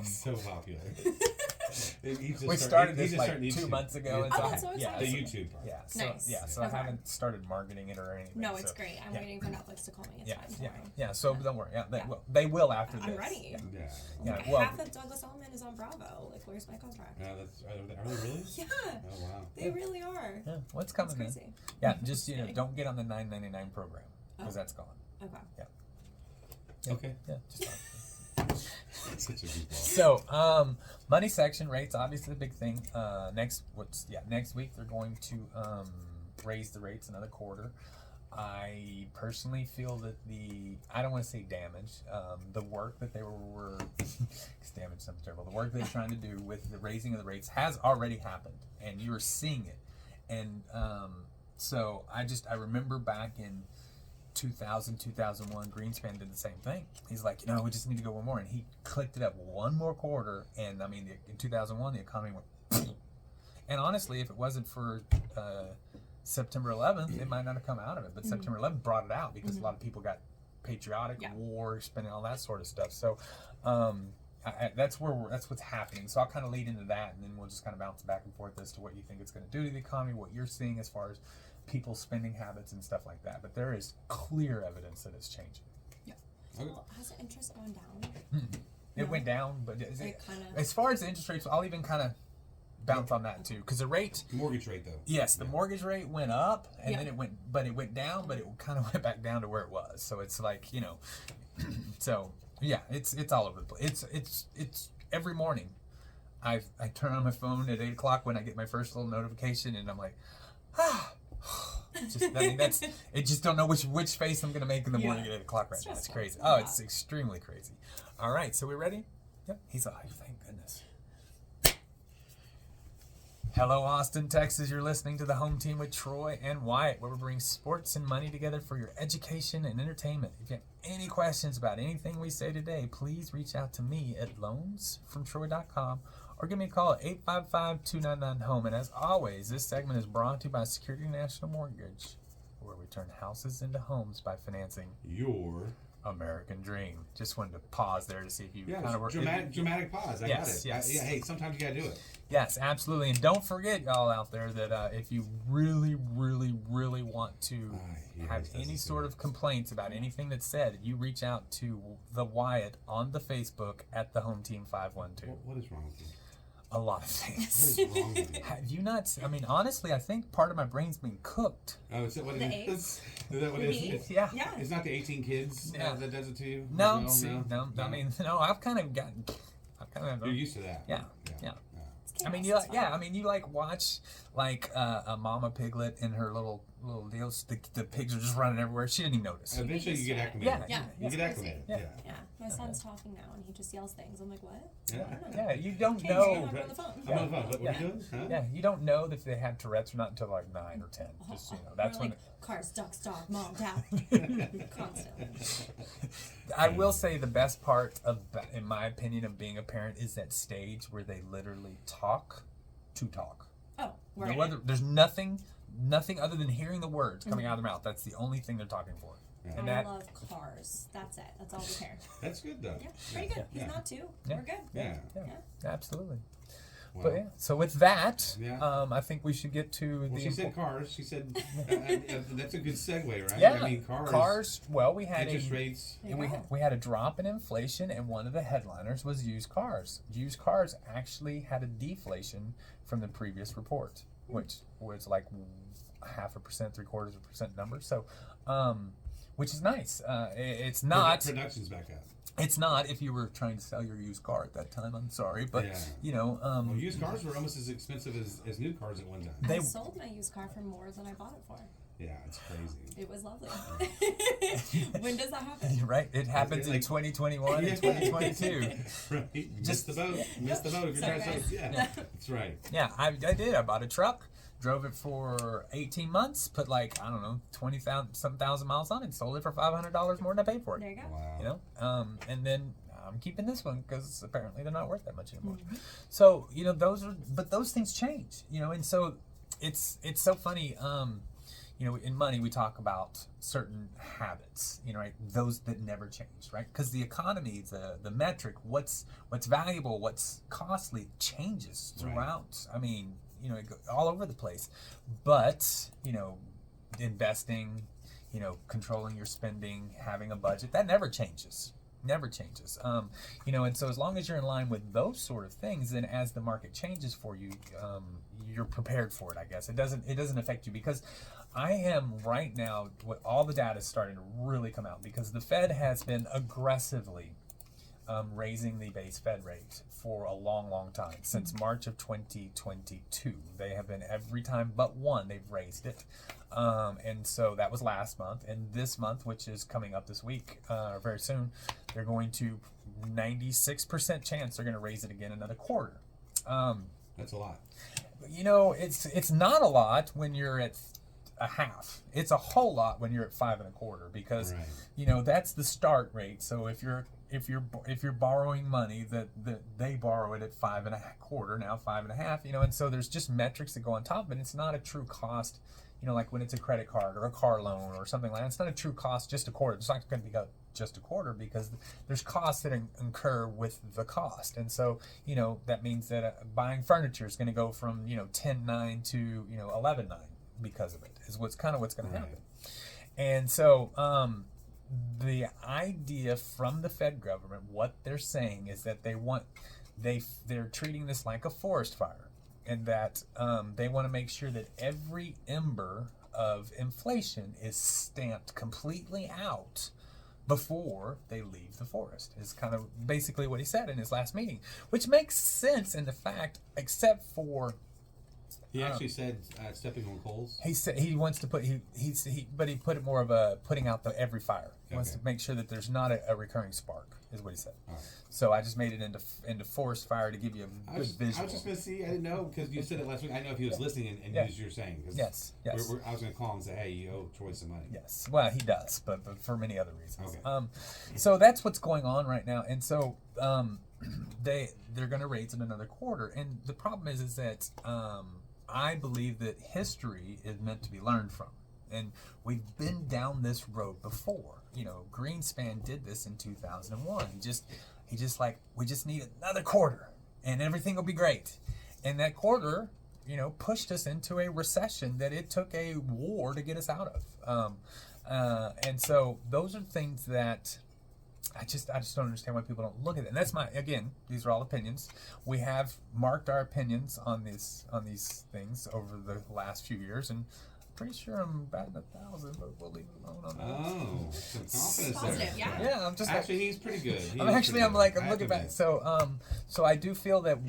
So popular. We started this like 2 months ago. Yeah. And that's so yeah, The exciting. YouTube part. yeah, so Nice. so I haven't started marketing it or anything. No, it's so, great. I'm yeah. waiting for Netflix to call me. It's Yeah, fine. yeah, Don't worry. yeah. So don't worry. Yeah, they will after this. I'm ready. Yeah. Yeah, Like, well, half of Douglas Elliman is on Bravo. Like, where's my contract? Are they really? Yeah, Oh wow. they really are. yeah. What's coming? That's Man? crazy. Yeah, just don't get on the $9.99 program because that's gone. Okay. Yeah. Okay. Yeah. Just gone. Such a good ball. So, money section rates obviously the big thing. Next week they're going to raise the rates another quarter. I personally feel that I don't want to say damage, the work that they were damage sounds terrible. The work they're trying to do with the raising of the rates has already happened, and you're seeing it. And so I remember back in 2000, 2001, Greenspan did the same thing. He's like, we just need to go one more, and he clicked it up one more quarter. And I mean, in 2001, the economy went. And honestly, if it wasn't for September 11th, it might not have come out of it. But September 11th brought it out because a lot of people got patriotic, war, spending all that sort of stuff. So that's what's happening. So I'll kind of lead into that, and then we'll just kind of bounce back and forth as to what you think it's going to do to the economy, what you're seeing as far as people's spending habits and stuff like that. But there is clear evidence that it's changing. Yeah. Okay. Well, has the interest gone down? It went down, but kinda... as far as the interest rates, I'll even kind of bounce on that too, because the rate, mortgage rate though. Yes, the mortgage rate went up, and then it went down, but it kind of went back down to where it was. So it's like so yeah, it's all over the place. It's every morning. I turn on my phone at 8 o'clock when I get my first little notification, and I'm like, it just don't know which face I'm gonna make in the morning at 8 o'clock right now. It's crazy. Oh, it's extremely crazy. All right, so we ready? Yep. He's like, thank goodness. Hello, Austin, Texas. You're listening to the Home Team with Troy and Wyatt, where we bring sports and money together for your education and entertainment. If you have any questions about anything we say today, please reach out to me at loansfromtroy.com or give me a call at 855-299-HOME. And as always, this segment is brought to you by Security National Mortgage, where we turn houses into homes by financing your American dream. Just wanted to pause there to see if you kind of were dramatic pause. I got it. Yes. Hey, sometimes you gotta do it. Yes, absolutely. And don't forget, y'all out there, that if you really, really, really want to have any sort of complaints about anything that's said, you reach out to the Wyatt on the Facebook at the Home Team 512. What is wrong with you? A lot of things. What is wrong with you? Have you not? I mean, honestly, I think part of my brain's been cooked. Oh, is that what The it is? eggs? Is that what it is? Yeah. It's not the 18 kids Yeah. that does it to you? No, No. I mean, no, I've kind of gotten. You're used to that. Yeah. It's I mean, you watch a mama piglet and her little deals. The pigs are just running everywhere. She didn't even notice. Eventually, you get acclimated. Yeah. You get acclimated. Yeah. Yeah, my son's talking now, and he just yells things. I'm like, what? Yeah. Yeah, you don't Okay, know. I'm on the phone. I'm on the phone. What are you doing? Huh? Yeah, you don't know if they have Tourette's or not until like 9 or 10. Just that's Or when. like, cars, ducks, dog, mom, dad. Constantly. I will say the best part in my opinion, of being a parent is that stage where they literally talk to talk. Oh, we're No other, there's nothing other than hearing the words coming out of their mouth. That's the only thing they're talking for. Yeah. And I love cars. That's it. That's all we care. That's good though. Yeah, pretty good. He's not too. Yeah. We're good. Yeah. Absolutely. Well, But yeah, so with that, Yeah. I think we should get to Well, she said cars. She said that's a good segue, right? Yeah, I mean, cars. Well, we had Interest rates. we had a drop in inflation, and one of the headliners was used cars. Used cars actually had a deflation from the previous report, which was like 0.5%, 0.75% number. So, which is nice. It's not. Production's back up. It's not if you were trying to sell your used car at that time. I'm sorry, but Well, used cars were almost as expensive as new cars at one time. I sold my used car for more than I bought it for. Yeah, it's crazy. It was lovely. When does that happen? Right, it happens in 2021 and 2022. Right, missed the boat. Missed the boat if you're trying to sell. Yeah, that's right. Yeah, I did. I bought a truck, drove it for 18 months, put like, I don't know, 20,000 miles on it, sold it for $500 more than I paid for it. There you go. Wow. And then I'm keeping this one because apparently they're not worth that much anymore. Mm-hmm. So, those things change, and so it's so funny. in money we talk about certain habits, right? Those that never change, right? Because the economy, the metric, what's valuable, what's costly, changes throughout. I mean, it goes all over the place. But investing, controlling your spending, having a budget, that never changes. Never changes. And so as long as you're in line with those sort of things, then as the market changes for you, you're prepared for it, I guess. It doesn't affect you, because I am right now, all the data is starting to really come out, because the Fed has been aggressively raising the base Fed rate for a long time, since March of 2022. They have been, every time but one, they've raised it. And so that was last month. And this month, which is coming up this week, very soon, they're going to, 96% chance they're going to raise it again another quarter. That's a lot. It's not a lot when you're at a half. It's a whole lot when you're at 5 1/4, because that's the start rate. So if you're borrowing money, that they borrow it at 5 1/4, now 5 1/2, and so there's just metrics that go on top, but it's not a true cost. Like when it's a credit card or a car loan or something like that, it's not a true cost, just a quarter. It's not going to be just a quarter, because there's costs that incur with the cost. And so, that means that buying furniture is going to go from, 10.9 to, 11.9 because of it, is what's going to happen. And so, the idea from the Fed government, what they're saying is that they're treating this like a forest fire. And that they want to make sure that every ember of inflation is stamped completely out before they leave the forest, is kind of basically what he said in his last meeting, which makes sense in the fact, except for... He actually said stepping on coals. He said he wants to put but he put it more of a putting out every fire. He wants to make sure that there's not a recurring spark, is what he said. Right. So I just made it into forest fire to give you a good visual. I was just going to see. I didn't know, because you said it last week. I didn't know if he was listening and used your saying. Yes. I was going to call him and say, hey, you owe Troy some money. Yes. Well, he does, but for many other reasons. Okay. So that's what's going on right now, and so they're going to raise it another quarter, and the problem is that. I believe that history is meant to be learned from. And we've been down this road before. Greenspan did this in 2001. He just like, we just need another quarter and everything will be great. And that quarter, pushed us into a recession that it took a war to get us out of. And so those are things that I just don't understand why people don't look at it. And that's these are all opinions. We have marked our opinions on these things over the last few years, and I'm pretty sure I'm batting 1,000, but we'll leave it alone on that. Oh, some confidence Positive, there. yeah. I'm just actually, he's pretty good. I'm looking back. So I do feel that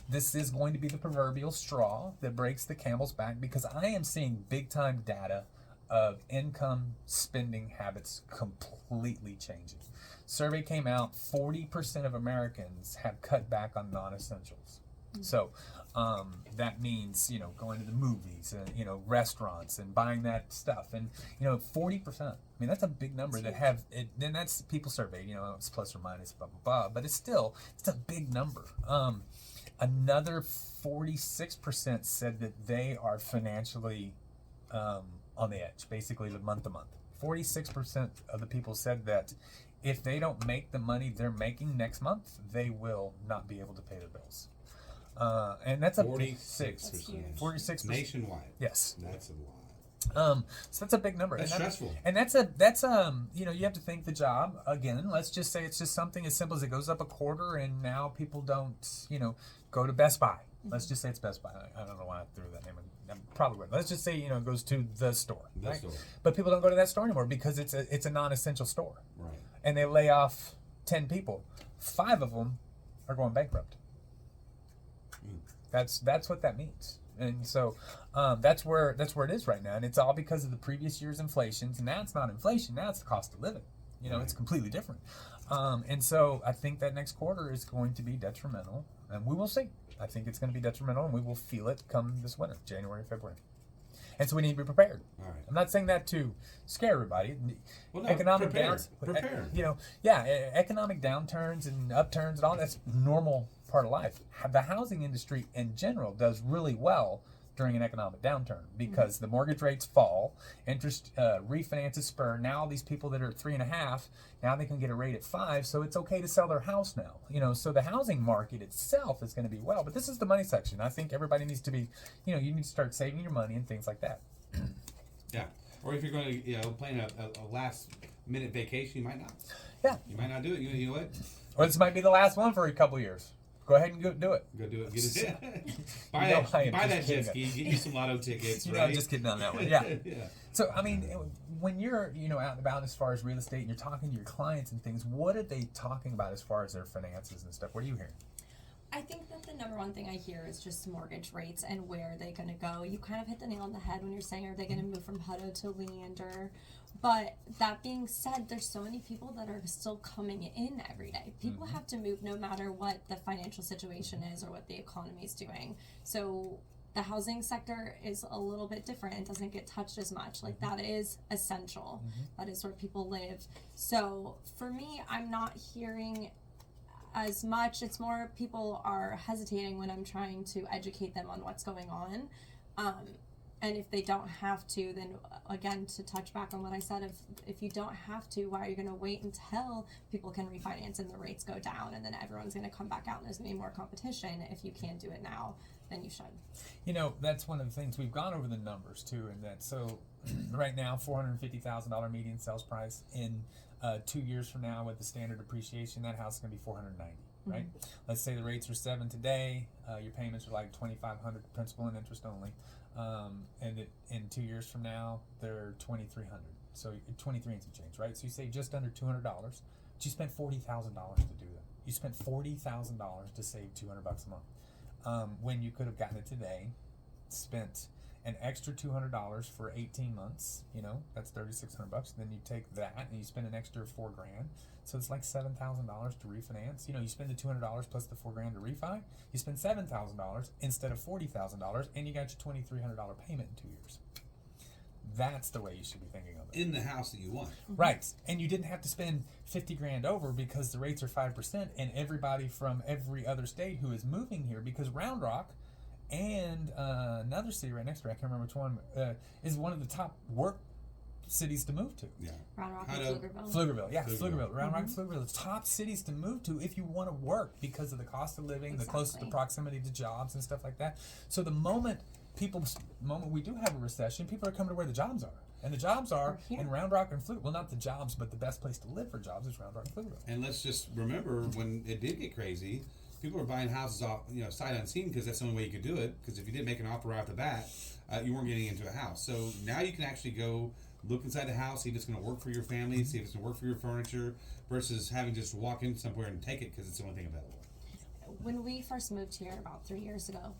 this is going to be the proverbial straw that breaks the camel's back, because I am seeing big time data of income spending habits completely changing. Survey came out, 40% of Americans have cut back on non-essentials. Mm-hmm. So that means, going to the movies and, restaurants and buying that stuff. And, 40%, I mean, that's a big number that have it. Then that's people surveyed, it's plus or minus, blah, blah, blah. But it's a big number. Another 46% said that they are financially on the edge, basically the month to month. 46% of the people said that if they don't make the money they're making next month, they will not be able to pay their bills. And that's a 46%. 46% nationwide. Yes, that's a lot. So that's a big number. That's stressful. And that's you have to think the job again. Let's just say it's just something as simple as it goes up a quarter, and now people don't go to Best Buy. Mm-hmm. Let's just say it's Best Buy. I don't know why I threw that name in. Probably would. Let's just say it goes to the store. But people don't go to that store anymore because it's a non-essential store. Right. And they lay off 10 people. 5 of them are going bankrupt. That's what that means. And so that's where it is right now, and it's all because of the previous year's inflations. And now it's not inflation; now it's the cost of living. It's completely different. And so I think that next quarter is going to be detrimental, and we will see. I think it's going to be detrimental, and we will feel it come this winter, January, February. And so we need to be prepared. All right. I'm not saying that to scare everybody. Well, no, economic prepare. Economic downturns and upturns and all that's normal part of life. The housing industry in general does really well during an economic downturn because the mortgage rates fall, interest refinances spur. Now all these people that are at 3.5, now they can get a rate at 5, so it's okay to sell their house now. You know, so the housing market itself is going to be well. But this is the money section. I think everybody needs to be, you know, you need to start saving your money and things like that. Yeah. Or if you're going to, you know, plan a last minute vacation, you might not. Yeah. You might not do it. You know what? Or this might be the last one for a couple years. Go ahead and do it. Go do it. Get it. buy You know, buy that jet ski. Get you some lotto tickets. You right? know, I'm just kidding on that one. Yeah. Yeah. So, I mean, when you're, you know, out and about as far as real estate and you're talking to your clients and things, what are they talking about as far as their finances and stuff? What are you hearing? I think that the number one thing I hear is just mortgage rates and where they're going to go. You kind of hit the nail on the head when you're saying, are they going to move from Hutto to Leander? But that being said, there's so many people that are still coming in every day. People have to move no matter what the financial situation is or what the economy is doing. So the housing sector is a little bit different. It doesn't get touched as much. Like, that is essential. That is where people live. So for me, I'm not hearing as much. It's more people are hesitating when I'm trying to educate them on what's going on. And if they don't have to, then again, to touch back on what I said, if you don't have to, why are you going to wait until people can refinance and the rates go down, and then everyone's going to come back out and there's going to be more competition? If you can't do it now, then you should. You know, that's one of the things we've gone over the numbers too, and that so right now $450,000 median sales price. In 2 years from now, with the standard appreciation, that house is going to be $490,000. Right? Let's say the rates are 7 today. Your payments are like $2,500, principal and interest only. And in 2 years from now, they're $2,300. So 23 and some change, right? So you save just under $200. But you spent $40,000 to do that. You spent $40,000 to save $200 a month. When you could have gotten it today, spent an extra $200 for 18 months. You know, that's $3,600. Then you take that and you spend an extra $4,000. So it's like $7,000 to refinance. You know, you spend the $200 plus the $4,000 to refi. You spend $7,000 instead of $40,000, and you got your $2,300 payment in 2 years. That's the way you should be thinking of it. In the house that you want. Right. And you didn't have to spend $50,000 over because the rates are 5%, and everybody from every other state who is moving here, because Round Rock and another city right next to it, I can't remember which one, is one of the top work cities to move to. Yeah. Round Rock and Pflugerville. Pflugerville, yeah, Pflugerville. Round Rock, Pflugerville, the top cities to move to if you want to work because of the cost of living, the close to proximity to jobs and stuff like that. So the moment we do have a recession, people are coming to where the jobs are. And the jobs are in Round Rock and Pflugerville. Well, not the jobs, but the best place to live for jobs is Round Rock and Pflugerville. And let's just remember, when it did get crazy, people were buying houses off, you know, sight unseen, because that's the only way you could do it. Because if you didn't make an offer right off the bat, you weren't getting into a house. So now you can actually go look inside the house, see if it's going to work for your family, see if it's going to work for your furniture, versus having just walk in somewhere and take it because it's the only thing available. When we first moved here about 3 years ago,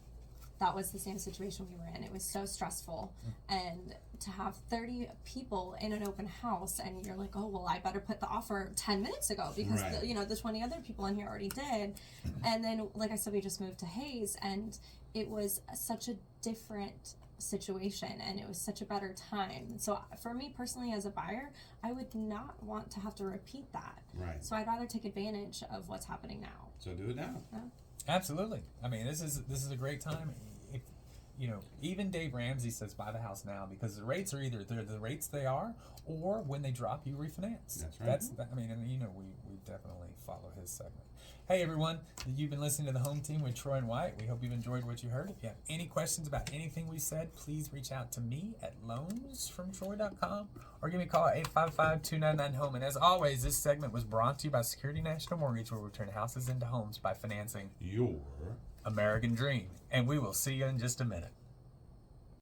that was the same situation we were in. It was so stressful. And to have 30 people in an open house, and you're like, oh, well, I better put the offer 10 minutes ago because, the 20 other people in here already did. And then, like I said, we just moved to Hayes, and it was such a different situation, and it was such a better time. So for me personally, as a buyer, I would not want to have to repeat that. Right. So I'd rather take advantage of what's happening now. So do it now. Yeah. Absolutely. I mean, this is a great time. If you know, even Dave Ramsey says buy the house now, because the rates are either they're the rates they are, or when they drop, you refinance. That's right. I mean, and you know, we definitely follow his segment. Hey everyone, you've been listening to the Home Team with Troy and White. We hope you've enjoyed what you heard. If you have any questions about anything we said, please reach out to me at loansfromtroy.com or give me a call at 855-299-HOME. And as always, this segment was brought to you by Security National Mortgage, where we turn houses into homes by financing your American dream. And we will see you in just a minute.